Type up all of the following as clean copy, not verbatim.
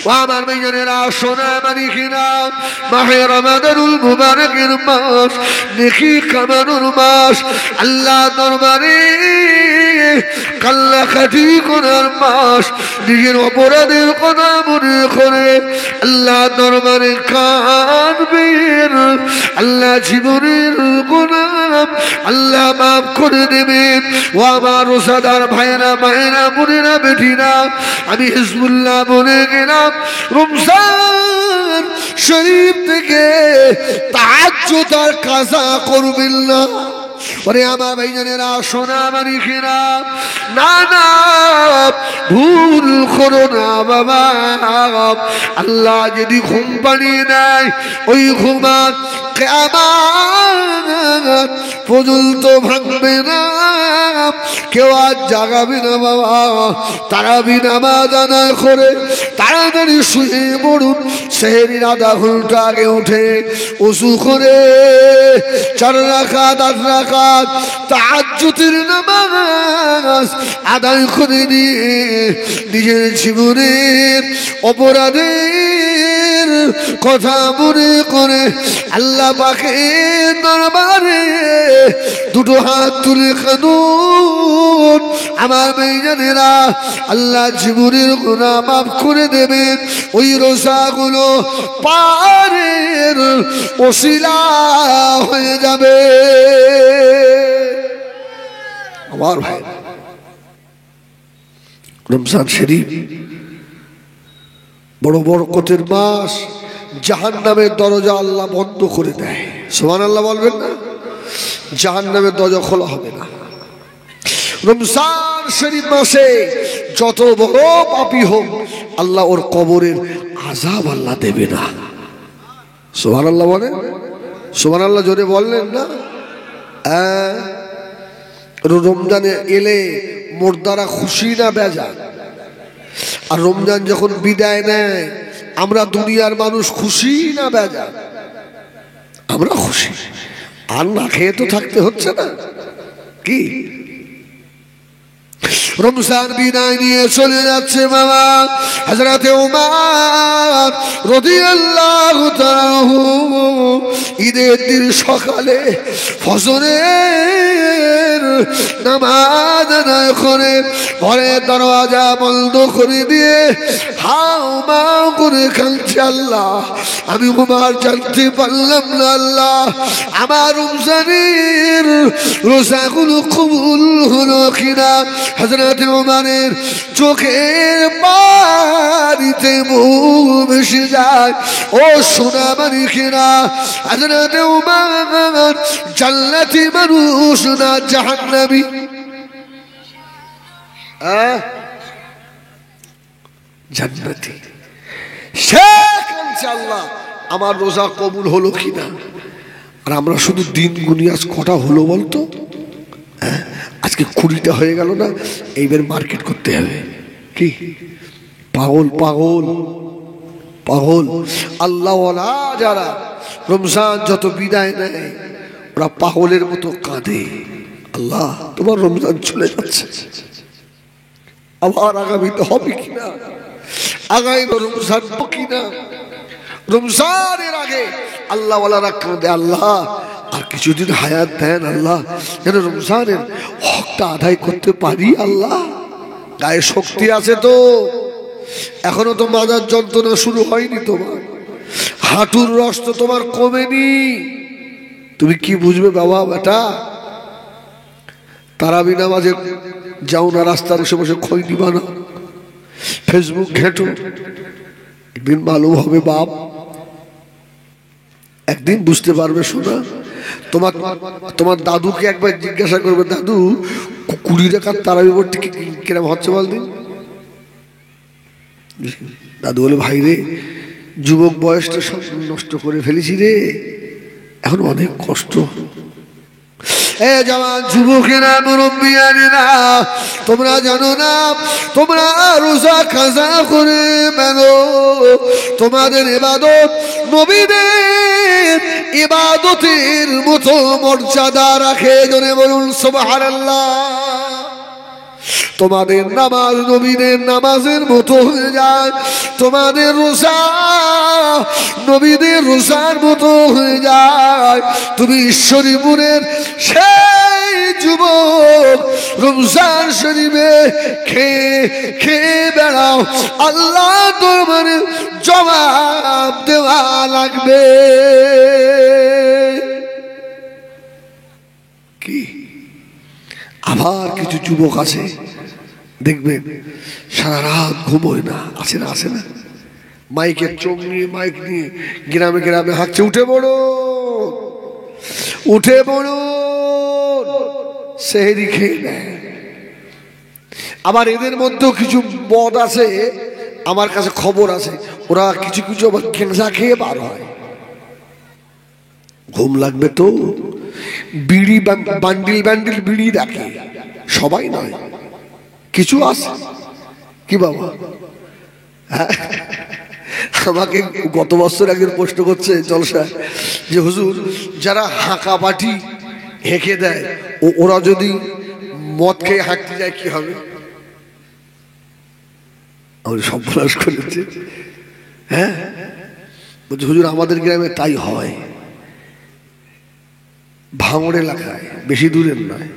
ও আমার ভাইজানেরা, সোনা মানিকেরা, মাহে রমাদানুল মুবারকের মাস, নেকি কামানোর মাস, আল্লাহ দরবারে কান্নাকাটি করার মাস। নিজের অপরাধের কথা মনে করে আল্লাহ দরবারে কাঁদবেন। আল্লাহ জীবনের গুনাহ আল্লাহ মাফ করে দেবেন। ও আমার রোজাদার ভাইয়েরা, মায়েরা, বোনেরা, বেটিরা, আমি হিজবুল্লাহ বলে গেলাম, রমজান শরীফ থেকে তাহাজ্জুদ আর কাজা করবেন না। ওরে আমার ভাইজানেরা, সোনা মানিকেরা, না না ভুল করো না বাবা। আল্লাহ যদি ঘুম পাড়িয়ে দেয়, ওই ঘুমা কিয়ামত পর্যন্ত ভাঙবে না, কেউ আজ জাগাবে না বাবা। তারাবি নামাজ আদায় করে তাড়াতাড়ি শুয়ে পড়ুন। সেহরির আধা ঘন্টা আগে উঠে ওযু করে 4 রাকাত 8 রাকাত তাহাজ্জুদের নামাজ আদায় করে দিয়ে নিজের জীবনের অপরাধের কথা মনে করে আল্লাহ পাকের দরবারে দুটো হাত তুলে কাঁদুন। আমার ভাইজানেরা, আল্লাহ জীবনের গুনাহ মাফ করে দেবেন। ওই রোজাগুলো পারের ওসিলা হয়ে যাবে। আমার ভাই, রমজান শরীফ বড় বরকতের মাস। জাহান্নামের দরজা আল্লাহ বন্ধ করে দেয়। সুবহানাল্লাহ বলবেন না? জাহান্নামের দরজা খোলা হবে না। রমজান শরীফ মাসে যত বড় পাপী হোক, আল্লাহ ওর কবরের আযাব আল্লাহ দেবে না। সুবহানাল্লাহ বলেন, সুবহানাল্লাহ জোরে বললেন না? রমজানে এলে মুর্দারা খুশি না বেজার? আর রমজান যখন বিদায় নেয়, আমরা দুনিয়ার মানুষ খুশি না বেজার? আমরা খুশি। আর না খেয়ে তো থাকতে হচ্ছে না কি? রমজান বিদায় নিয়ে চলে যাচ্ছে বাবা। হযরতে ওমর রাদিয়াল্লাহু তাআলা ঈদের দিন সকালে ফজরের নামাজ আদায় করে ঘরের দরজা বন্ধ করে দিয়ে হাউ মাউ করে কাঁদছে, আল্লাহ আমি ওমর জানতে পারলাম না আল্লাহ আমার রমজানের রোজাগুলো কবুল হলো কিনা। হযরতে ওমরের চোখের পানিতে মুখ ভেসে যায়। ও সোনা মানিকেরা, হযরতে ওমর জান্নাতি মানুষ না জাহান্নামী? জান্নাতি। সে কাঁদছে, আল্লাহ আমার রোজা কবুল হলো কিনা। আর আমরা শুধু দিন গুনি, আজ কটা হলো বলতো? আজকে 20টা হয়ে গেল না? এইবার মার্কেট করতে হবে। কি পাগল পাগল পাগল। আল্লাহওয়ালা যারা রমজান যত বিদায় নেয়, ওরা পাগলের মতো কাঁদে, আল্লাহ তোমার রমজান চলে যাচ্ছে, আবার আগামীতে হবে কিনা, আগামী রমজান কিনা। রমজানের আগে আল্লাহওয়ালারা কাঁদে, আল্লাহ আর কিছুদিন হায়াত দেন আল্লাহ, যেন রমজানের হকটা আদায় করতে পারি। আল্লাহ গায়ে শক্তি আছে তো? এখনো তো মাজার যন্ত্রণা শুরু হয়নি তোমার, হাঁটুর রস তো তোমার কমেনি। তুমি কি বুঝবে বাবা বেটা? তারাবি নামাজে যাও না, রাস্তার এসে বসে খই নিবা না, ফেসবুক ঘেঁটো, একদিন মালুম হবে বাপ, একদিন বুঝতে পারবে। শোনা, তোমার দাদুকে একবার জিজ্ঞাসা করবে, দাদু 20 টাকার তারাবি পড়তে কিরম হচ্ছে বলদিন? দাদু বলে, ভাই রে যুবক বয়সটা সব নষ্ট করে ফেলেছি রে, এখন অনেক কষ্ট। এ জওয়ান যুবকেরা, মুরব্বিয়ানেরা, তোমরা জানো না তোমরা রোজা কাজা করে বেরো, তোমাদের ইবাদত নবীদের ইবাদতের মতো মর্যাদা রাখে। জোরে বলুন সুবহানাল্লাহ। তোমাদের নামাজ নবীদের নামাজের মতো হয়ে যায়, তোমাদের রোজা নবীদের রোজার মতো হয়ে যায়। তুমি ঈশ্বরীপুরের সেই যুবক রমজান শরীফে খেয়ে খেয়ে বেড়াও, আল্লাহ দরবারে জবাব দেওয়া লাগবে। কি আবার কিছু যুবক আছে দেখবেন সারা রাত ঘুমোয় না, আছে না আছে না, মাইকের চোখ নিয়ে মাইক নিয়ে গ্রামে গ্রামে হাঁকছে, উঠে পড়ো উঠে পড়ো, সেহরি খেয়ে নেয়। আবার এদের মধ্যেও কিছু বদ আছে, আমার কাছে খবর আছে, ওরা কিছু কিছু আবার কেঁচা খেয়ে বার হয়। ঘুম লাগবে তো বিড়ি বান্ডিল বান্ডিল বিড়ি রাখে, সবাই নয়, কিছু আছে। কি বাবা, আমাকে গত বছর একজন প্রশ্ন করছে জলসায় যে হুজুর যারা হাঁকা পাটি হেঁকে দেয় ওরা যদি মদ খেয়ে হাঁকতে যায় কি হবে? আমার সব বলাস করেছে। হ্যাঁ বলছে হুজুর আমাদের গ্রামে তাই হয়, ভাঙড় এলাকায়, বেশি দূরের নয়।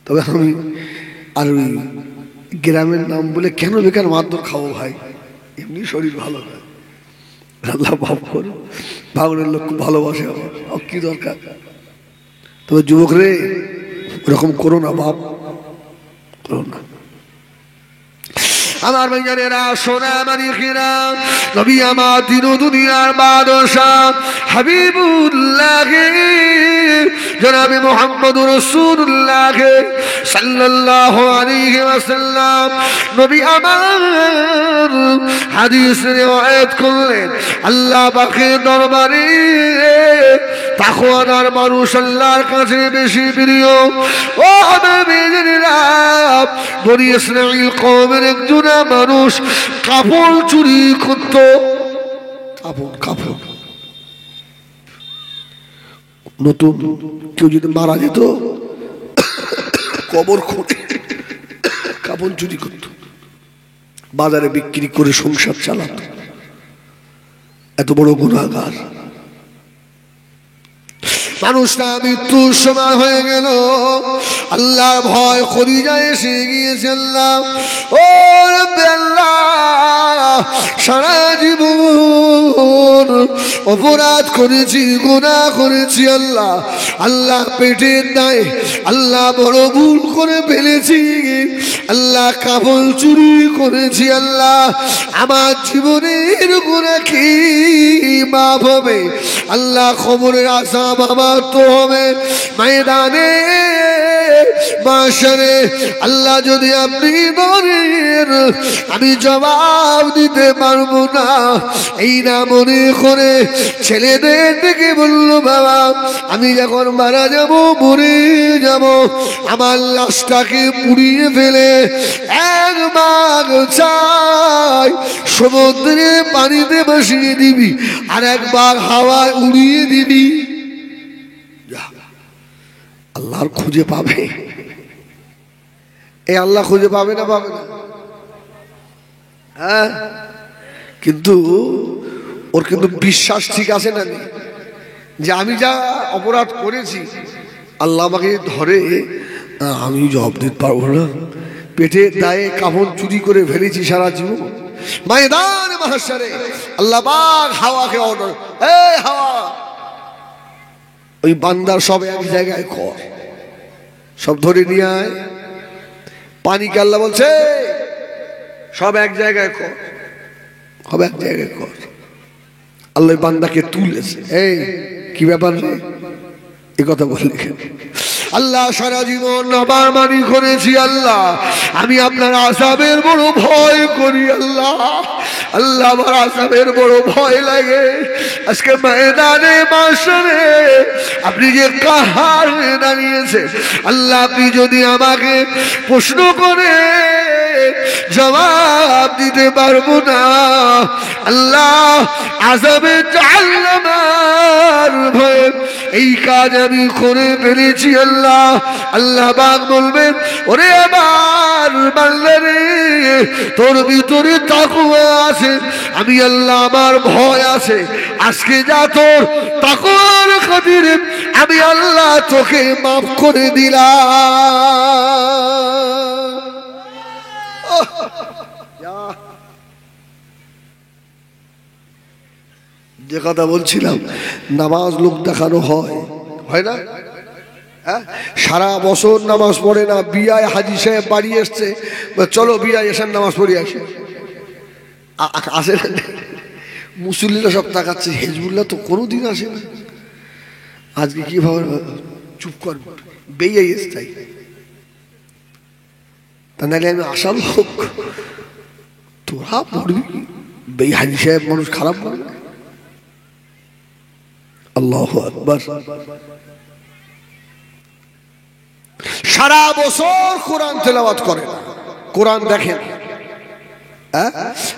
তবে আমি আর ওই গ্রামের নাম বলে কেন বেকার মারধর খাবো ভাই, এমনি শরীর ভালো হয়, আল্লাহ ভাব করো, ভাঙড়ের লোক খুব ভালোবাসে আমার, কি দরকার। তবে যুবক রে ওরকম করো না বাপ, করো না। আমার ভাইজানেরা সোনা মানিকেরা, নবী আমার দিন দুনিয়ার বাদশাহ হাবিবুল্লাহ জনাবে মুহাম্মদুর রাসূলুল্লাহ সাল্লাল্লাহু আলাইহি ওয়াসাল্লাম নবী আমার হাদিস রিওয়ায়াত করলেন, আল্লাহ পাকের দরবারে তাকওয়াদার মানুষ আল্লাহর কাছে বেশি প্রিয়। ও হাবিবেরা, বনি ইসরাঈল কওমের একজন মানুষ কাপড় চুরি করত, কাপড় নতুন কেউ যদি মারা যেত কবর খুঁড়ে কাপড় চুরি করত, বাজারে বিক্রি করে সংসার চালাত। এত বড় গুনাহগার মানুষটা মৃত্যুর সময় হয়ে গেল, আল্লাহ ভয় কলিজায় এসে গিয়েছে। আল্লাহ ও রব্বে আল্লাহ, সারা জীবন অপরাধ করেছি, গুনাহ করেছি আল্লাহ, আল্লাহ পেটের দায়ে আল্লাহ বড় ভুল করে ফেলেছি আল্লাহ, কাপড় চুরি করেছি আল্লাহ, আমার জীবনের গুনাহ কি মাফ হবে আল্লাহ? খবরের আযাব আমার তো হবে ময়দানে মাশরে, আল্লাহ যদি আপনি বলেন আমি জবাব দিতে পারবো না, এই না মনে করে ছেলেদের থেকে বললো বাবা আমি যখন মারা যাব মরে যাব, আমার লাশটাকে পুড়িয়ে ফেলে এক ভাগ চাই সমুদ্রে পানিতে বসিয়ে দিবি, আর একবার হাওয়ায় উড়িয়ে দিবি। আল্লাহর খুঁজে পাবে, এ আল্লাহ খুঁজে পাবে না পাবে না? হ্যাঁ, কিন্তু ওর কিন্তু বিশ্বাস ঠিক আছে না যে আমি যা অপরাধ করেছি আল্লাহ আমাকে ধরে আমি জবাব দিতে পারবো না, পেটে দায়ে কাপড় চুরি করে ফেলেছি সারা জীবন, ময়দানে মাহশরে আল্লাহ পাক হাওয়াকে অর্ডার, এই হাওয়া ওই বান্দার সব এক জায়গায় কর, সব ধরে নিয়ে আয়, পানিকে আল্লাহ বলছে সব এক জায়গায় কর, সব এক জায়গায় কর। আল্লাহ বান্দাকে তুলেছে, এই কি ব্যাপার রে এই কথা বললে কেন? আল্লাহ সারা জীবন নাফরমানি করেছি আল্লাহ, আমি আপনার আযাবের বড় ভয় করি আল্লাহ, আল্লাহ আমার আযাবের বড় ভয় লাগে। আজকে ময়দানে মাশরে আপনি যে কাহার হয়ে দাঁড়িয়েছে আল্লাহ, আপনি যদি আমাকে প্রশ্ন করে জবাব দিতে পারবো না আল্লাহ, আযাবে জাহান্নামের ভয়ে এই কাজ আমি করে ফেলেছি আল্লাহ। আল্লাহ পাক বলবেন, ওরে আমার বান্দা রে, তোর ভিতরে তাকওয়া আছে, আমি আল্লাহ আমার ভয় আছে, আজকে যা তোর তাকওয়ার খাতিরে আমি আল্লাহ তোকে মাফ করে দিলাম। যে কথা বলছিলাম, নামাজ লোক দেখানো হয়, হয় না? সারা বছর নামাজ পড়ে না, বিয়ায় হাজি সাহেব বাড়ি এসছে, চলো বিয়ায় এসে নামাজ পড়ে আসে, আসে না? মুসল্লিরা সব তাকাচ্ছে, হিজবুল্লাহ তো কোনোদিন আসে না, আজকে কি ভাবে চুপ কর, বেরিয়ে এসছে। তা নাহলে আমি আসার লোক, তোরা পড়বি বেই হাজি সাহেব মানুষ খারাপ বলবে? আল্লাহু আকবার। সারা বছর কোরআন তেলাওয়াত করে না, কোরআন দেখেন।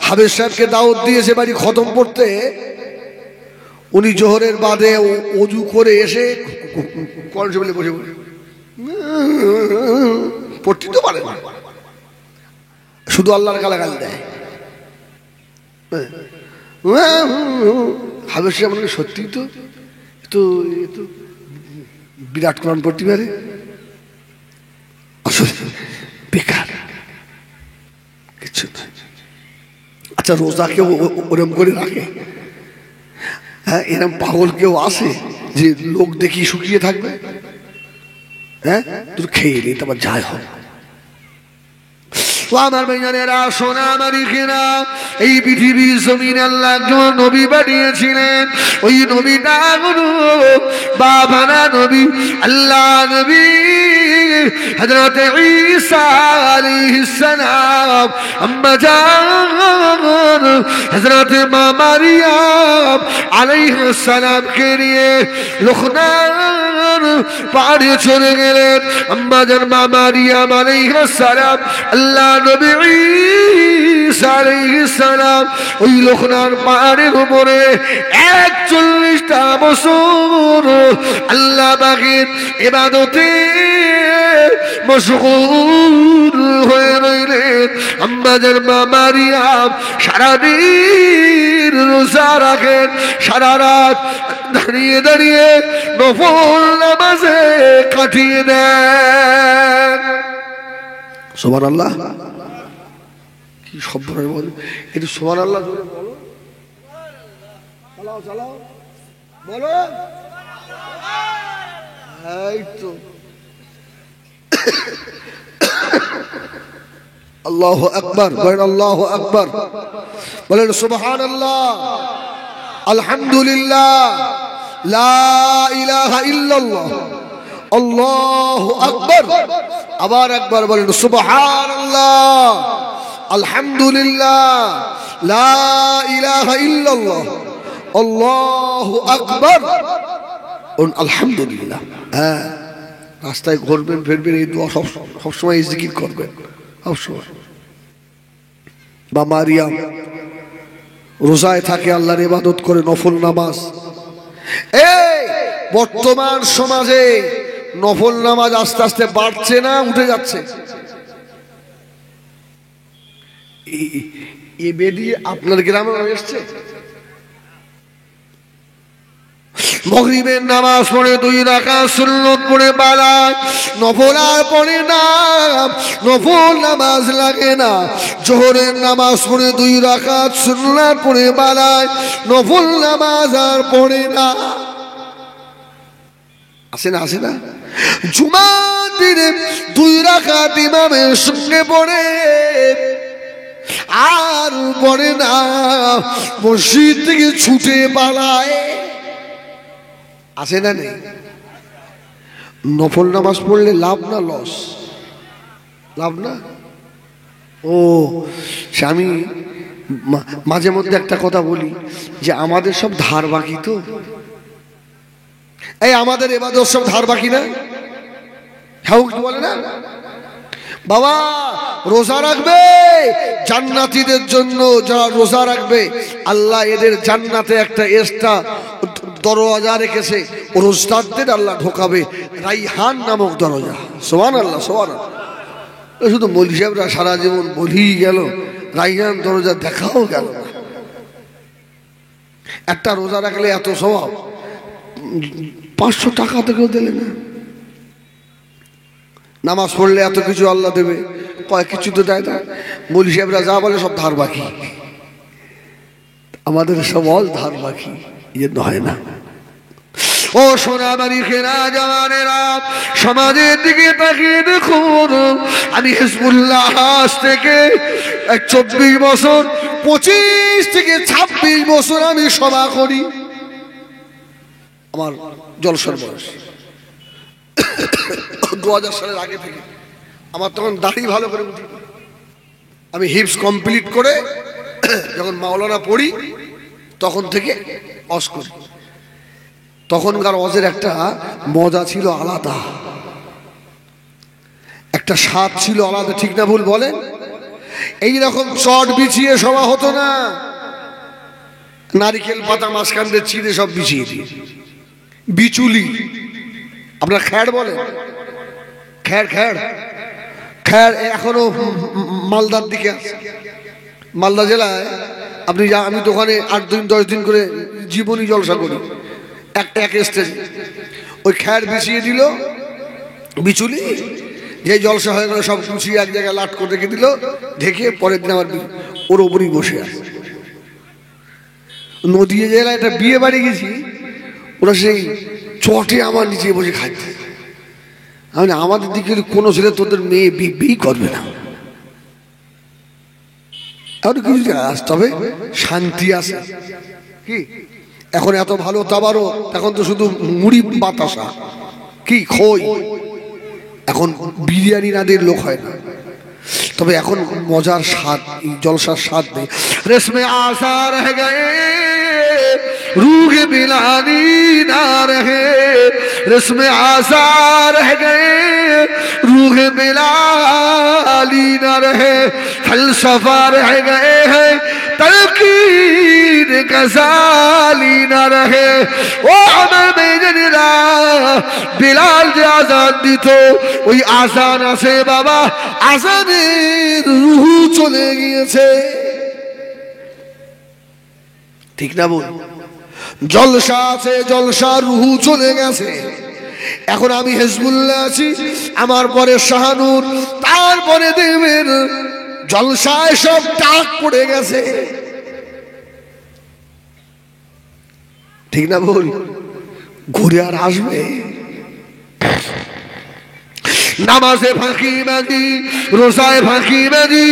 হাফেজ সাহেবকে দাওয়াত দিয়েছে বাড়ি খতম পড়তে, উনি জোহরের বাদে ওযু করে এসে কনস্টেবলে বসে বসে পড়তে তো পারে না, শুধু আল্লাহর গালাগাল দেয়। হাফেজ সাহেব বলে, সত্যি তো তো বিরাট কোরআন পড়তে পারে, বেকার কিছু না। আচ্ছা, রোজা কেউ ওরম করে রাখে? হ্যাঁ, এরম পাগল কেউ আসে যে লোক দেখি শুকিয়ে থাকবে? হ্যাঁ, তুই খেয়ে নে, তোমার যাই হোক। আমার ভাইজানেরা, সোনা মারিকেরা, এই পৃথিবীর জমিনে আল্লাহ একজন নবী পাঠিয়েছিলেন। ওই নবীটা হলো বাবানা নবী, আল্লাহ নবী হযরত ঈসা আলাইহিস সালাম। আম্মা জান হযরত মা মারিয়াম আলাইহিস সালামকে নিয়ে লোকনান পাহাড়ে চলে গেলেন। আম্মা জান মা মারিয়াম আলাইহিস সালাম, আল্লাহ নবী ঈসা আলাইহিস সালাম ওই লোকনান পাহাড়ের উপরে 41টা বছর আল্লাহ পাকের ইবাদতে মশগুল হয়ে রইলেন। আম্মা জান মা মারিয়াম সারাদিন রোজা রাখেন, সারা রাত দাঁড়িয়ে দাঁড়িয়ে নফল নামাজে কাটিয়ে দেন। সুবহানাল্লাহ। কি শব্দ বল, একটু সুবহানাল্লাহ জোরে বলো, চালাও চালাও বলো। এই তো আল্লাহু আকবার বলেন, আল্লাহু আকবার বলেন, সুবহানাল্লাহ, আলহামদুলিল্লাহ, লা ইলাহা ইল্লাল্লাহ, আল্লাহু আকবার। আবার একবার বলেন, সুবহানাল্লাহ, আলহামদুলিল্লাহ, লা ইলাহা ইল্লাল্লাহ, আল্লাহু আকবার, আলহামদুলিল্লাহ। হ্যাঁ, রাস্তায় ঘুরবেন ফিরবেন, এই দোয়া সবসময় জিকির করবেন সবসময়। বা মারিয়াম রোজায় থাকে, আল্লাহর ইবাদত করে, নফল নামাজ। এই বর্তমান সমাজে নফল নামাজ আস্তে আস্তে বাড়ছে না উঠে যাচ্ছে? এ বেরিয়ে আপনার গ্রামে এসছে? মাগরিবের নামাজ পড়ে 2 রাকাত সুন্নাত পড়ে পালায়, নফল আর পড়ে না, নফল নামাজ লাগে না। জোহরের নামাজ পড়ে 2 রাকাত সুন্নাত পড়ে পালায়, নফল নামাজ আর পড়ে না। আসে না, আসে না? জুমার দিনে 2 রাকাত ইমামের সঙ্গে পড়ে আর পড়ে না, মসজিদ থেকে ছুটে পালায়। আসে না? নেই? নফল নামাজ পড়লে লাভ না লস? লাভ না? ও আমি মাঝে মধ্যে একটা কথা বলি যে আমাদের সব ধার বাকি তো, এই আমাদের ইবাদত সব ধার বাকি না? হ্যাঁ বলে না? বাবা রোজা রাখবে জান্নাতীদের জন্য, যারা রোজা রাখবে আল্লাহ এদের জান্নাতে একটা এক্সট্রা দরজা রেখেছে, রোজাদারদের আল্লাহ ঢোকাবে রাইহান নামক দরজা। সুবহানাল্লাহ সুবহানাল্লাহ। শুধু মৌলভী সাহেবরা সারা জীবন বলেই গেল, রাইহান দরজা দেখাও গেল না। একটা রোজা রাখলে এত স্বভাব, 500 টাকা থেকেও দিলে না। নামাজ পড়লে এত কিছু আল্লাহ দেবে, কয় কিছু তো দেয় না। মৌলভী সাহেবরা যা বলে সব ধার বাকি, আমাদের সব ধার বাকি, ইয়ে হয় না। ও সোনাবাড়ি খেরা জওয়ানেরা, সমাজের দিকে তাকিয়ে দেখুন। আমি হিজবুল্লাহ আজ থেকে 24 বছর, 25 থেকে 26 বছর আমি সভা করি। আমার জলসার বয়স 2000 সালের আগে থেকে। আমার তখন দাড়ি ভালো করে উঠি, আমি হিপস কমপ্লিট করে যখন মাওলানা পড়ি তখন থেকে অস করি। তখনকার অজের একটা মজা ছিল আলাদা, একটা স্বাদ ছিল আলাদা, ঠিক না ভুল বলেন? এইরকম চট বিছিয়ে সভা হতো না, নারিকেল পাতা মাঝখান দিয়ে চিড়ে সব বিছিয়ে দিয়ে বিচুলি, আপনার খ্যাড় বলেন, খ্যাড় খ্যাড় খ্যাড় এখনো মালদার দিকে আছে। মালদা জেলায় আপনি আমি তো ওখানে 8 দিন 10 দিন করে জীবনী জলসা করি এক স্টেজে। ওই খ্যাড় বিছিয়ে দিল বিচুলি, যে জলসা হয়ে গেল সব গুছিয়ে এক জায়গায় লাট করে রেখে দিল, ঢেকে পরের দিন আবার ওর ওপরই বসে আছে। নদীয়া জেলায় একটা বিয়ে বাড়ি গেছি, ওরা সেই চটে আমার নিচে বসে খাচ্ছে। আমি আমাদের দিকে কোনো ছেলে তোদের মেয়ে বিয়ে করবে না, এখন কিছু আসতে হবে, শান্তি আছে কি? এখন এত ভালো তাবারও, এখন তো শুধু মুড়ি বাতাসা কি খই, এখন বিরিয়ানি না দিয়ে লোক হয় না। তবে এখন মজার স্বাদ, জলসার স্বাদ নেই। রেশমে আশা রহ গয়ে रूह बिलानी ना रहे, रस्म आशा रह गए रूह बिलाली ना रहे, फलसफा रह गए हैं तलकीन गजाली ना रहे। ओ अमर बेजनीरा बिलाल जे आजान दित ওই আজান আছে বাবা, আজানের রূহ চলে গিয়েছে, ঠিক না বল? জলসা আছে, জলসা রুহু চলে গেছে। এখন আমি হিজবুল্লাহ আছি, আমার পরে শাহানুর, তারপরে দেবের জলসায় সব টাক পড়ে গেছে, ঠিক না বল? ঘুরে আর আসবে? নামাজে ফাঁকিবাজি, রোজায় ফাঁকিবাজি,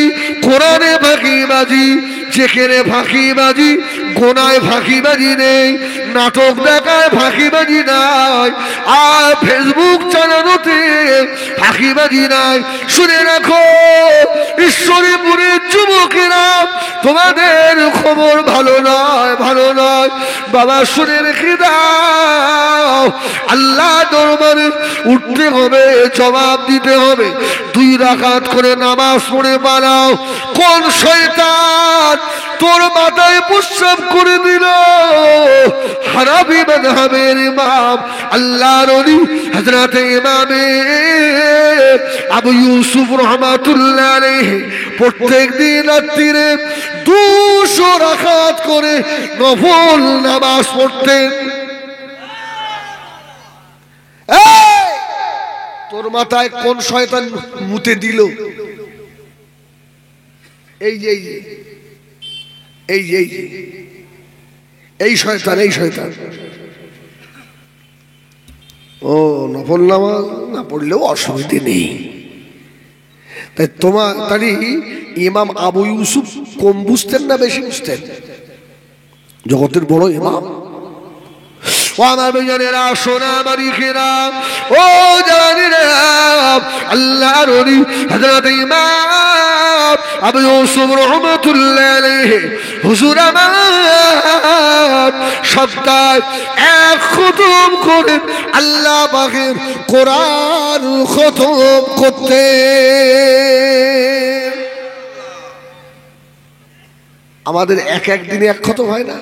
কোরআনে ফাঁকিবাজি, যেখানে ফাঁকিবাজি, গোনায় ফাঁকিবাজি নেই, নাটক দেখায় ফাঁকিবাজি নাই, আর ফেসবুক চালানোতে ফাঁকিবাজি নাই। শুনে রাখো ঈশ্বরীপুরের যুবকেরা, তোমাদের খবর ভালো নয়, ভালো নয় বাবা, শুনে রেখে দাও। আল্লাহ দরবারে উঠতে হবে, জবাব দিতে হবে। 2 রাকাত করে নামাজ পড়ে পালাও। কোন শয়তান তোর মাথায় প্রস্রাব করে দিল? হানাফি মাযহাবের ইমাম আল্লাহর ওলি হযরত ইমামে আবু ইউসুফ রাহমাতুল্লাহ আলাইহি প্রত্যেক দিন রাত্রিরে 200 রাকাত করে নফল নামাজ পড়তেন। তোর মাথায় কোন শয়তান মুতে দিল? এই যে এই যে এই শয়তান, এই শয়তান। ও নফল নামাজ না পড়লেও অসুবিধে নেই। তাই তাই ইমাম আবু ইউসুফ কম বুঝতেন না বেশি বুঝতেন? জগতের বড় ইমাম। ও আমার ভাইজানেরা, সোনা মারিকেরা, ও জানেরা, আল্লাহর ওলি হযরত ইমাম আবু ইউসুফ রাহমাতুল্লাহ আলাইহি হুজুর আমার সপ্তাহে 1 খতম করে আল্লাহ পাকের কোরআন খতম করতে। আমাদের এক এক দিনে এক খতম হয় না?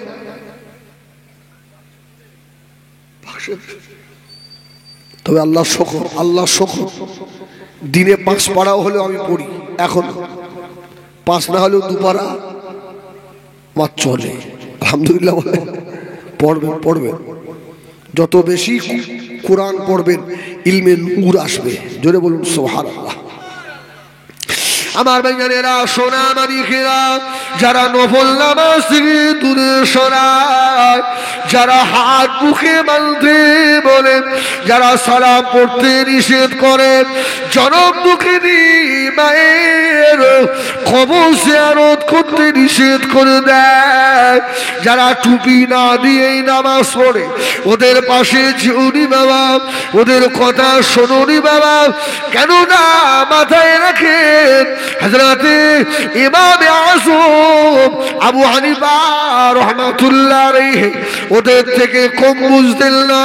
তবে আল্লাহ শুকর, আল্লাহ শুকর, দিনে 5 পারাও হলেও আমি পড়ি। এখন 5 না হলেও 2 পারা আমার চলে। আলহামদুলিল্লাহ বলে পড়বেন, পড়বেন। যত বেশি কোরআন পড়বেন ইলমে নূর আসবে। জোরে বলুন সুবহানাল্লাহ। আমার ভাইজানেরা, সোনা মানিকেরা, যারা নফল নামাজ থেকে দূরে সরায়, যারা হাত মুখে বাঁধতে বলে, যারা সালাম পড়তে নিষেধ করে, জনম দুঃখিনী মায়ের কবর জিয়ারত করতে নিষেধ করে দেয়, যারা টুপি না দিয়েই নামাজ পড়ে, ওদের পাশে যেওনি বাবা, ওদের কথা শোনোনি বাবা। কেননা মাথায় রাখেন হযরতে ইমাম আযম আবু হানিফা রাহমাতুল্লাহ আলাইহি ওদের থেকে কম বুঝতেন না।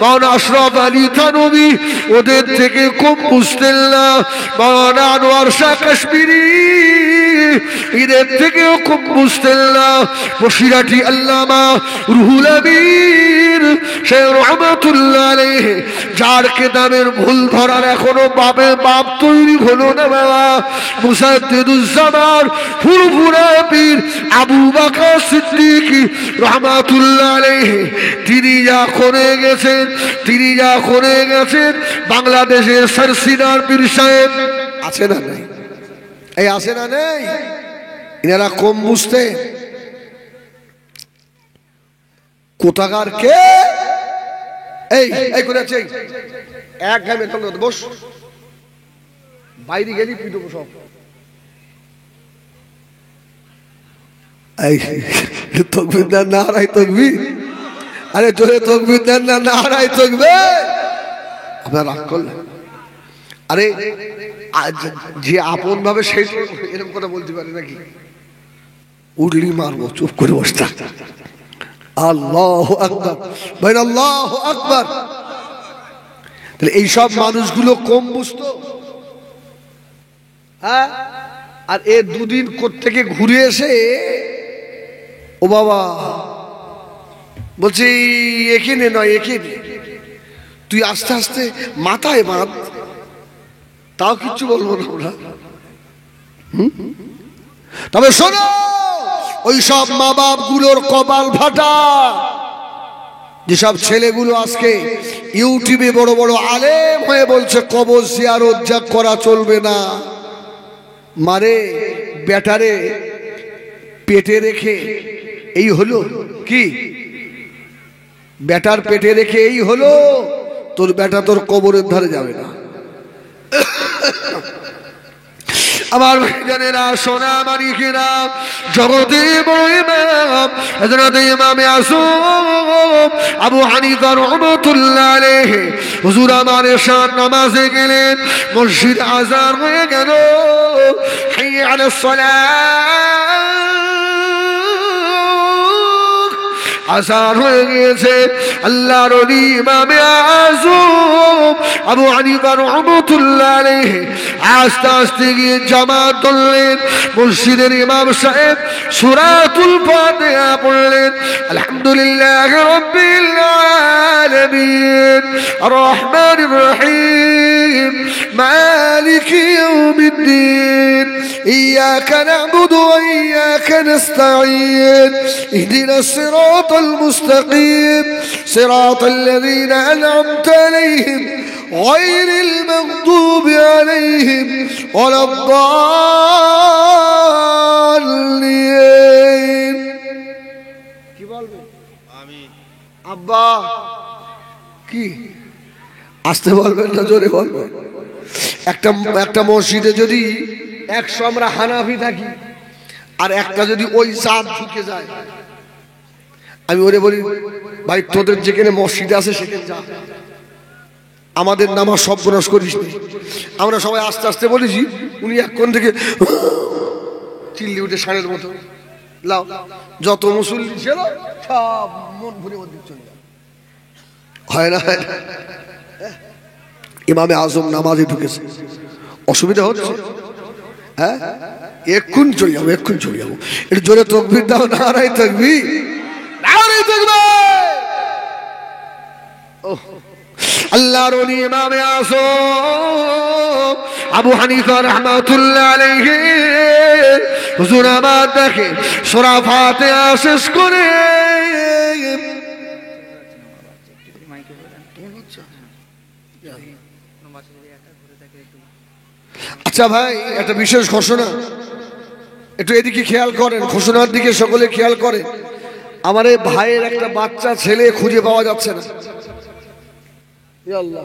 মাওলানা আশরাফ আলী থানভী ওদের থেকে কম বুঝতেন না। মাওলানা আনোয়ার শাহ কাশ্মীরি এদের থেকেও কম বুঝতেন না। বসিরাটি আল্লামা রুহুল আমিন শাহ রাহমাতুল্লাহ আলাইহি যার কিতাবের ভুল ধরার এখনো বাপ তৈরি হলো না বাবা, মুসাদ্দিদুজ্জামান ফুরফুরা পীর আবু বকর সিদ্দিক রাহমাতুল্লাহ আলাইহি তিনি যা করে গেছেন, তিনি যা করে গেছেন, বাংলাদেশের সরসিনার পীর সাহেব আছে না নেই? এই আছে না নেই? এনারা কম বুঝতে কোথাকার কে এই এই করে আছে এক ঘামে বস, বাইরে গেলি পিটবো সব। তকবীর দেন না, হারাই তকবীর। আরে জোরে তকবীর দেন না, না হারাই তকবীর। আপনার রাগ করলেন? আরে যে আপন ভাবে সেই এরকম কথা বলতে পারে নাকি? উড়লি মারবো, চুপ করে বসতা। আল্লাহু আকবার, ভাই আল্লাহু আকবার। তাহলে এইসব মানুষগুলো কম বুঝতো, হ্যাঁ? আর এ দুদিন কোত্থেকে ঘুরে এসে ও বাবা বলছি এখানে নয়, এখানে তুই আস্তে আস্তে মাথায় বাঁধ, তাও কিচ্ছু বলবো না আমরা। তবে শোনো, ওই সব মা বাপ গুলোর কপাল ফাটা, যেসব ছেলেগুলো আজকে ইউটিউবে বড় বড় আলেম হয়ে বলছে কবর জিয়ারত যা করা চলবে না। মারে বেটারে পেটে রেখে এই হলো কি? বেটার পেটে রেখে এই হলো, তোর বেটা তোর কবরের ধারে যাবে না। আমার ভাইজানেরা, সোনা মানিকেরা, জগতে বড় ইমাম হযরত ইমাম আযম আবু হানিফা রাহমাতুল্লাহ আলাইহি হুজুর আমার এশার নামাজে গেলেন, মসজিদ আযান হয়ে গেল, হাইয়া আলাস সালাহ আযান হয়ে গিয়েছে। আল্লাহর ওলি ইমাম আযম আবু হানিফা রাহমাতুল্লাহ আলাইহি আস্তে আস্তে গিয়ে জামাত ধরলেন। মসজিদের ইমাম সাহেব সূরাতুল ফাতিহা পড়লেন, আলহামদুলিল্লাহি রাব্বিল আলামিন আর রহমানির রহিম মালিকি ইয়াউমিদ্দিন ইয়াকা না'বুদু ওয়া ইয়াকা নাস্তাঈন ইহদিনাস সিরাতাল মুস্তাকিম সিরাতাল লাযীনা আন'আমতা আলাইহিম গায়রিল মাগদুবি আলাইহিম ওয়ালাদ-দাল্লিন। কি বলবে? আমিন। আব্বা কি আসতে বলবেন না জোরে বলবেন? একটা মসজিদে যদি 100 আমরা হানাফি থাকি আর একটা যদি ওই জাত ঢুকে যায়, আমি ওরে বলি ভাই তোদের যেখানে মসজিদ আছে সেখানে যা, আমাদের নামাজ সর্বনাশ করিস নি। আমরা সবাই আস্তে আস্তে বলেছি, উনি এক কোণ থেকে চিল্লি উঠে ষাঁড়ের মতো লাও, যত মুসল্লি ছিল সব মন ভরে মধ্যে চলে যায়। হয় না? ইমামে আজম নামাজে ঢুকেছে, অসুবিধা হচ্ছে? হ্যাঁ, এক্ষুন চলে যাবো, এক্ষুন চলে যাবো। একটু জোরে তাকবীর দাও, নারায়ে তাকবীর, নারায়ে তাকবীর। আল্লাহর ওলি ইমামে আযম আবু হানিফা রাহমাতুল্লাহ আলাইহি হুজুর আমার দেখে সূরা ফাতিহা শেষ করে আচ্ছা ভাই, একটা বিশেষ ঘোষণা, একটু এদিকে খেয়াল করেন, ঘোষণার দিকে সকলে খেয়াল করেন। আমার এই ভাইয়ের একটা বাচ্চা ছেলে খুঁজে পাওয়া যাচ্ছে না। ইয়া আল্লাহ,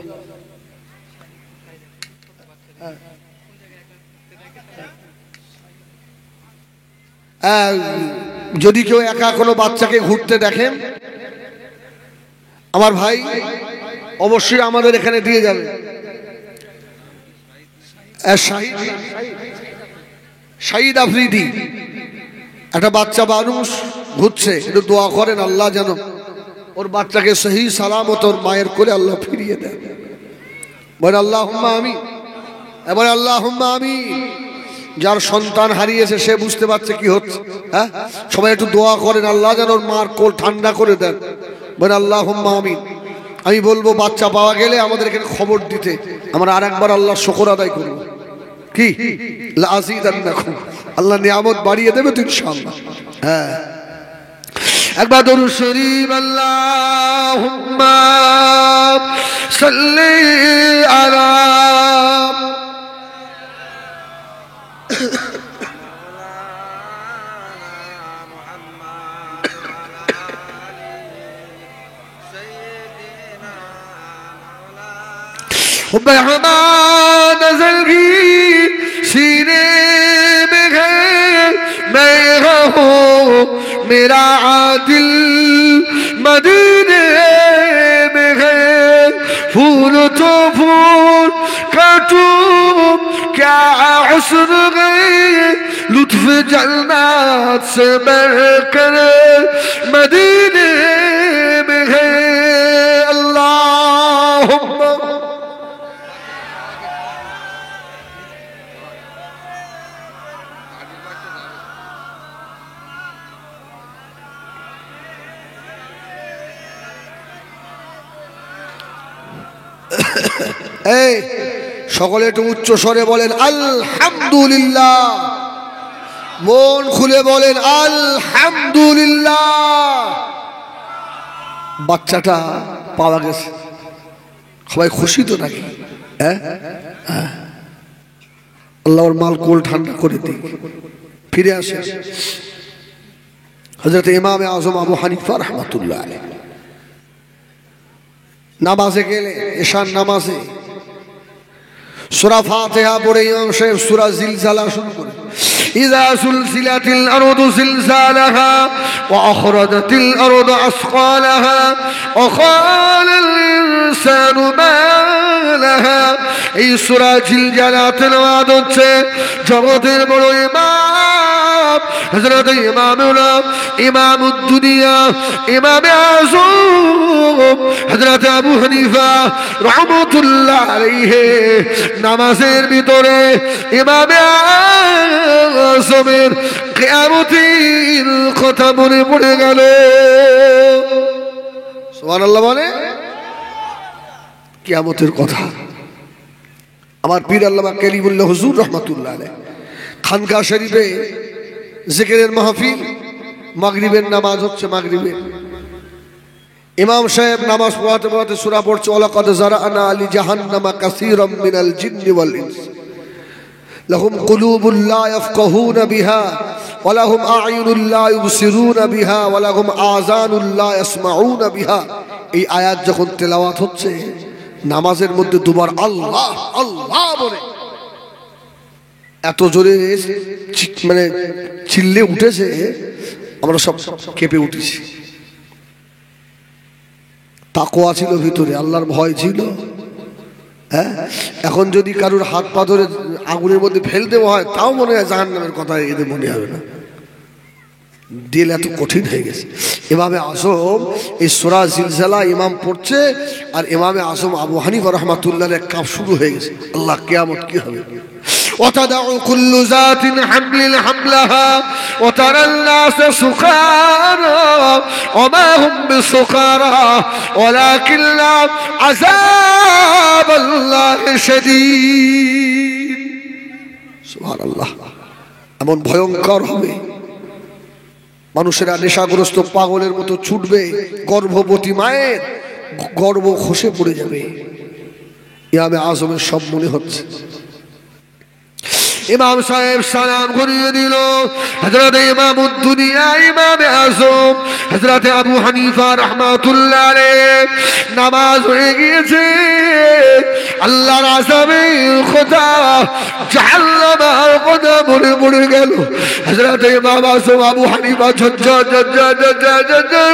যদি কেউ একা কোনো বাচ্চাকে ঘুরতে দেখেন, আমার ভাই অবশ্যই আমাদের এখানে দিয়ে যাবে। শাহিদ আফ্রিদি একটা বাচ্চা মানুষ ঘুরছে, একটু দোয়া করেন আল্লাহ যেন ওর বাচ্চাকে সহি সালামত ওর মায়ের করে আল্লাহ ফিরিয়ে দেন। বলেন আল্লাহুম্মা আমিন, এবার আল্লাহুম্মা আমিন। যার সন্তান হারিয়েছে সে বুঝতে পারছে কি হচ্ছে। হ্যাঁ, সবাই একটু দোয়া করেন আল্লাহ যেন ওর মার কোল ঠান্ডা করে দেন। বলেন আল্লাহুম্মা আমিন। আমি বলবো বাচ্চা পাওয়া গেলে আমাদের এখানে খবর দিতে, আমরা আরেকবার আল্লাহর শুকর আদায় করব। কি লাযিদান্নাকুম, আল্লাহ নিয়ামত বাড়িয়ে দেবে তো ইনশাআল্লাহ। হ্যাঁ, একবার দরুদ শরীফ আল্লাহুম্মা সাল্লি আলা मेहमान नजर भी सीने में है, मैं रहूं मेरा दिल मदीने में है। फूल तो फूल काटूं क्या हुस्न गए, लुत्फ जन्नत से बढ़कर मदीने में है। अल्लाहुम्मा এই সকলে একটু উচ্চ স্বরে বলেন আলহামদুলিল্লাহ, মন খুলে বলেন আলহামদুলিল্লাহ। বাচ্চাটা পাওয়া গেছে, সবাই খুশি তো নাকি? হ্যাঁ, আল্লাহর মাল কোল ঠান্ডা করে দিই, ফিরে আসে হযরত ইমামে আযম আবু হানিফা রাহমাতুল্লাহ আলাইহি। নামাজে গেলে এশার নামাজে সূরা ফাতিহা পড়ে ইমাম সাহেব সূরা জিলজালা শুরু করে, ইযা সুলসিলাতিল আরদু জিলজালাহা ওয়া আখরাজাতিল আরদু আসকালাহা ওয়া ক্বালাল ইনসানু মা লাহা। এই সূরা জিলজালা তেলাওয়াত হচ্ছে জগতের বড় ইমাম হযরত ইমামুদ দুনিয়া ইমামে আযম হযরত আবু হানিফা রাহমাতুল্লাহ আলাইহি নামাজের ভিতরে ইমামে আযমের কিয়ামতের কথা মনে পড়ে গেল। সুবহানাল্লাহ, বলে কিয়ামতের কথা। আমার পীর আল্লামা কালিমুল্লাহ হুজুর রাহমাতুল্লাহ আলাইহি খানকা শরীফে জিকিরের মাহফিল, মাগরিবের নামাজ হচ্ছে, মাগরিবের ইমাম সাহেব নামাজ পড়াতে পড়াতে সূরা পড়ছে, ওয়ালাকাদ যারানা লি জাহান্নামা কাসীরাম মিনাল জিন্নি ওয়াল ইনস লাহুম কুলুবুন লা ইয়াফকাহুনা বিহা ওয়া লাহুম আ'য়ুনুন লা ইউবসিরুনা বিহা ওয়া লাহুম আযানুন লা ইয়াসমাউনা বিহা। এই আয়াত যখন তেলাওয়াত হচ্ছে নামাজের মধ্যে দুবার আল্লাহ আল্লাহ বলে এত জোরে মানে চিল্লে উঠেছে, আমরা সব কেঁপে উঠেছি। তাকওয়া ছিল ভিতরে, আল্লাহর ভয় ছিল। হ্যাঁ, এখন যদি কারোর হাত পা ধরে আগুনের মধ্যে ফেল দেওয়া হয় তাও মনে হয় জাহান্নামের কথা এদের মনে হবে না। দিল এত কঠিন হয়ে গেছে। ইমামে আযম এই সূরা জিলজালা ইমাম পড়ছে, আর ইমামে আযম আবু হানিফা রাহমাতুল্লাহ আলাইহি কাপ শুরু হয়ে গেছে। আল্লাহ কিয়ামত কি হবে, وتدع كل ذات حمل حملها وترى الناس سكارى وما هم بسكارى ولكن عذاب الله شديد سبحان الله এমন ভয়ঙ্কর হবে মানুষেরা নেশাগ্রস্ত পাগলের মতো ছুটবে গর্ভবতী মায়ের গর্ভ খসে পড়ে যাবে ইমামে আজমের সব মনে হচ্ছে ইমাম সাহেব সালাম ঘুরিয়ে দিল হযরত ইমামুদ দুনিয়া ইমামে আজম হযরত আবু হানিফা রাহমাতুল্লাহ আলাইহি নামাজ হয়ে গিয়েছে আল্লাহর আযাবে খোদা জাহান্নামের কথা মনে পড়ে গেল হযরত ইমাম আজম আবু হানিফা ঝরঝর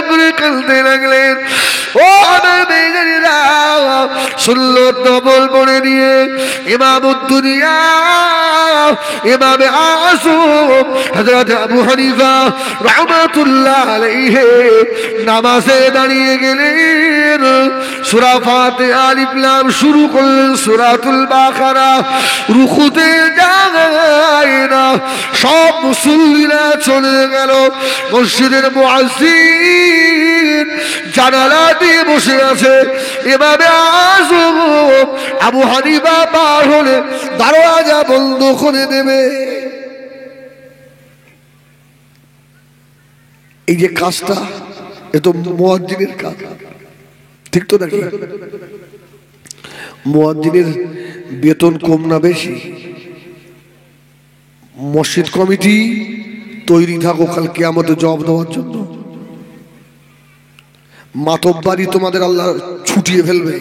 করে কাঁদতে লাগলেন ও আমার মেয়েরা শুনলো ডবল পড়ে নিয়ে ইমামুদ দুনিয়া ইমামে আযম হযরত আবু হানিফা রাহমাতুল্লাহ আলাইহি নামাজে দাঁড়িয়ে গেলেন সূরা ফাতিহা আলিফ লাম শুরু করলেন সূরাতুল বাকারা রুকুতে যায় না সব মুসল্লিরা চলে গেল মসজিদের মুয়াজ্জিন জানালা দিয়ে বসে আছে ইমামে আযম আবু হানিফা পার হলে দরওয়াজা বন্ধ করে দেবে এই যে কাজটা এ তো মুয়াজ্জিনের কাজ ঠিক তো নাকি মুয়াজ্জিনের বেতন কম না বেশি মসজিদ কমিটি তৈরি থাকো কাল কিয়ামতে জবাব দেওয়ার জন্য মাতব্বারি তোমাদের আল্লাহ ছুটিয়ে ফেলবে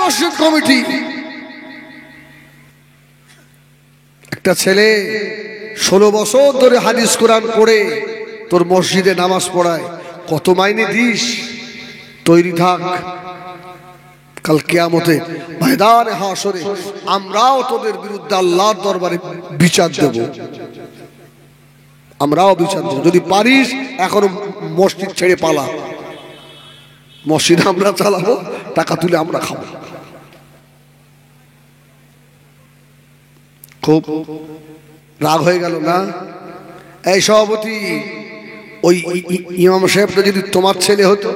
মসজিদ কমিটি একটা ছেলে 16 বছর ধরে হাদিস কোরআন পড়ে তোর মসজিদে নামাজ পড়ায় কত মাইনে দিস তৈরি থাক কাল কিয়ামতে ময়দানে হাশরে আমরাও তোদের বিরুদ্ধে আল্লাহর দরবারে বিচার দেব আমরাও বিচার দেব যদি পারিস এখনো মসজিদ ছেড়ে পালা মসজিদ আমরা চালাবো টাকা তুলে আমরা খাবো খুব রাগ হয়ে গেল না এই সভাপতি ওই ইমাম সাহেবটা যদি তোমার ছেলে হতো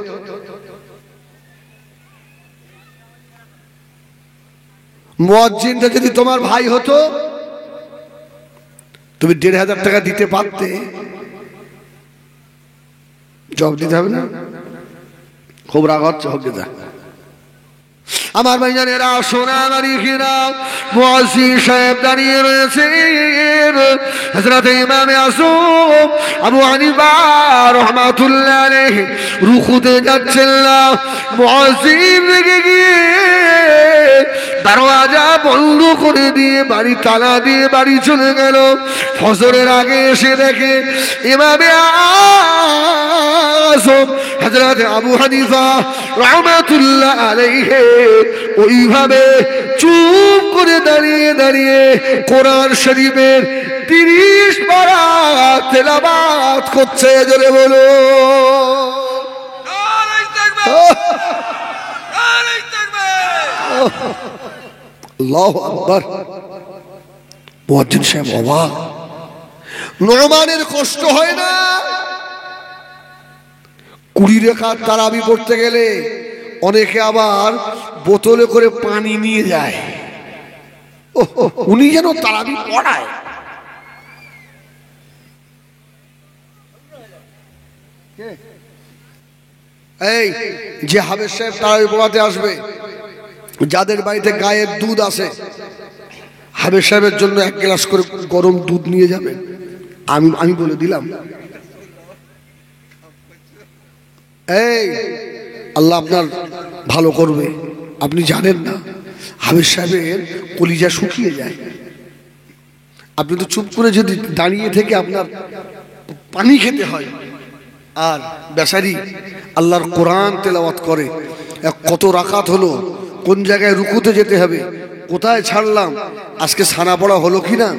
মুয়াজ্জিনটা যদি তোমার ভাই হতো তুমি 1500 টাকা দিতে পারতে জবাব দিতে হবে না খুব রাগ হচ্ছে হোক যা আমার ভাইজানেরা সোনামারি ঘিরা মুয়াজ্জিন সাহেব দাঁড়িয়ে রয়েছেন হযরত ইমামে আযম আবু হানিফা রাহমাতুল্লাহ আলাইহি রুকুতে যাচ্ছেন না মুয়াজ্জিন রেগে গিয়ে দরওয়াজা বন্ধ করে দিয়ে বাড়ি তালা দিয়ে বাড়ি চলে গেল ফজরের আগে এসে দেখে ইমামে আযম হযরত আবু হানিফা রাহমাতুল্লাহ আলাইহি ওইভাবে চুপ করে দাঁড়িয়ে দাঁড়িয়ে কোরআন শরীফের 30 পারা তেলাওয়াত করছে জোরে বলো আল্লাহু আকবার মুয়াজ্জিন সাহেব অবাক নোমানের কষ্ট হয় না 20 রাকাত তারাবি পড়তে গেলে অনেকে আবার বোতলে করে পানি নিয়ে যায় উনি যেন তারাবি পড়ায় এই যে হাবেজ সাহেব তারাবি পড়াতে আসবে যাদের বাড়িতে গায়ের দুধ আছে হাবেজ সাহেবের জন্য 1 গ্লাস করে গরম দুধ নিয়ে যাবে আমি বলে দিলাম এই আল্লাহ আপনার ভালো করবে আপনি জানেন না হাবেজ সাহেবের কলিজা শুকিয়ে যায় আপনি তো চুপ করে যদি দাঁড়িয়ে থেকে আপনার পানি খেতে হয় আর বেচারি আল্লাহর কোরআন তেলাওয়াত করে কত রাকাত হলো কোন জায়গায় রুকুতে যেতে হবে কোথায় ছাড়লাম আজকে ছানা পড়া হলো কিনা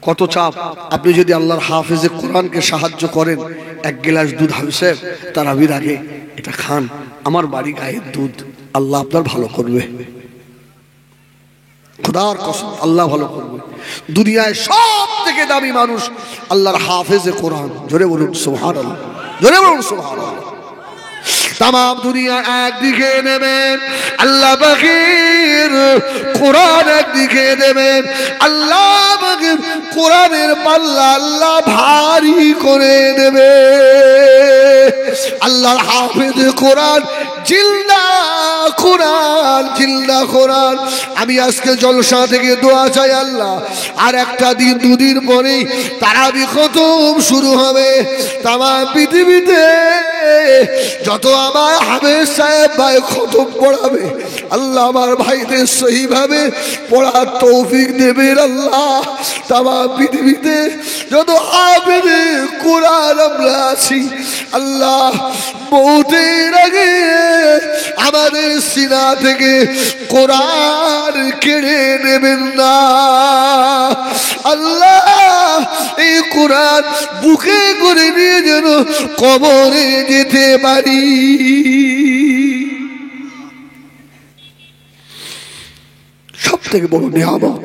কত চাপ আপনি যদি আল্লাহর হাফেজে কোরআনকে সাহায্য করেন 1 গ্লাস দুধ হাবেজ সাহেব তারাবির আগে এটা খান আমার বাড়ি গায়ের দুধ, আল্লাহ আপনার ভালো করবে, খোদার কসম আল্লাহ ভালো করবে। দুনিয়ায় সব থেকে দামি মানুষ আল্লাহর হাফেজে কোরআন। জোরে বলুন সুবহানাল্লাহ, জোরে বলুন সুবহানাল্লাহ। তাম দুনিয়া একদিকে নেবেন আল্লাহ পাকের কোরআন, একদিকে নেবেন আল্লাহ পাকের কোরআনের পাল্লা আল্লাহ ভারী করে দেবে। আল্লাহর হাফেজ কোরআন, জিন্দা কোরআন, জিন্দা কোরআন। আমি আজকে জলসা থেকে দোয়া চাই আল্লাহ, আর একটা দিন দুদিন পরেই তারাবি খতম শুরু হবে। তামাম পৃথিবীতে যত আমার হাফেজ সাহেব ভাই খতম পড়াবে আল্লাহ আমার ভাইদের সহিভাবে পড়ার তৌফিক দেবেন আল্লাহ। তামাম পৃথিবীতে যত হাফেজ কোরআন আমরা আছি আল্লাহ, মৌতের আগে আমাদের সিনা থেকে কোরআন কেড়ে নেবেন না আল্লাহ। এই কোরআন বুকে করে নিয়ে যেন কবরে যেতে পারি। সব থেকে বড় নিয়ামত।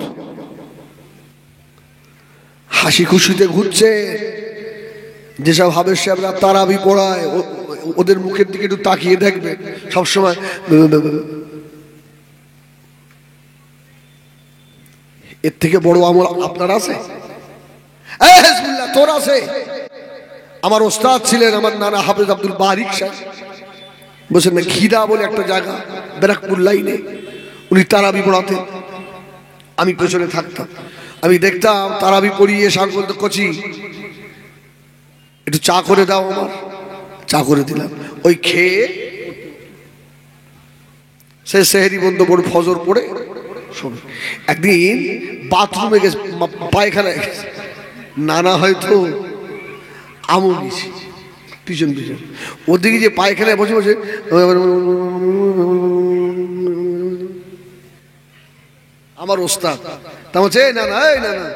হাসি খুশিতে ঘুরছে যেসব হাফেজ সাহেবরা তারাবি পড়ায়, ওদের মুখের দিকে একটু তাকিয়ে দেখবে সবসময়। এর থেকে বড় আমল আপনার আছে? তোর আছে? আমার ওস্তাদ ছিলেন আমার নানা হাফেজ আব্দুল বারিক সাহেব, বলছেন না ঘিদা বলে একটা জায়গা ব্যারাকপুর লাইনে, উনি তারাবি পড়াতেন। আমি পেছনে থাকতাম, আমি দেখতাম তারাবি পড়িয়ে সার বলতে কচি একটু চা করে দাও আমার, চা করে দিলাম। ওই খেয়ে সে সেহরি বন্ধ করে ফজর পড়ে শোনো। একদিন বাথরুমে গেছে, পায়খানায় গেছে, নানা হয়তো আমল নিয়েছি পিছন পিছন, ওদিকে যে পায়খানায় বসে বসে আমার ওস্তাদ তা বলছে না না না না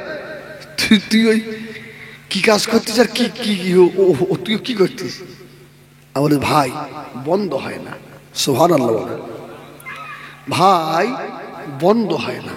তুই ওই কি কাজ করতিস আর কি কি তুই কি করতিস? আমাদের ভাই বন্ধ হয় না, সুবহানাল্লাহ, ভাই বন্ধ হয় না।